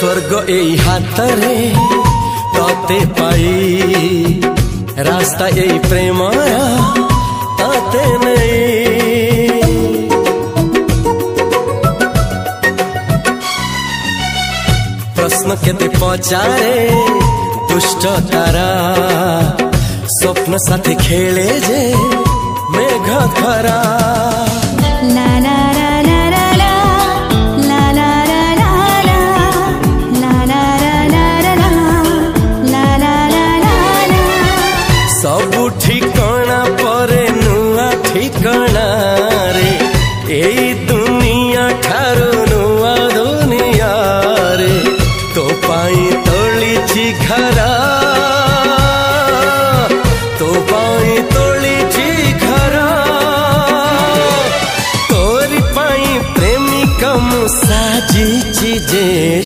स्वर्ग एई हातरे तते पाई रास्ता एई प्रेमरा तते नहीं। प्रश्न केते पचारे दुष्ट तारा स्वप्न साथी खेले जे मेघ खरा।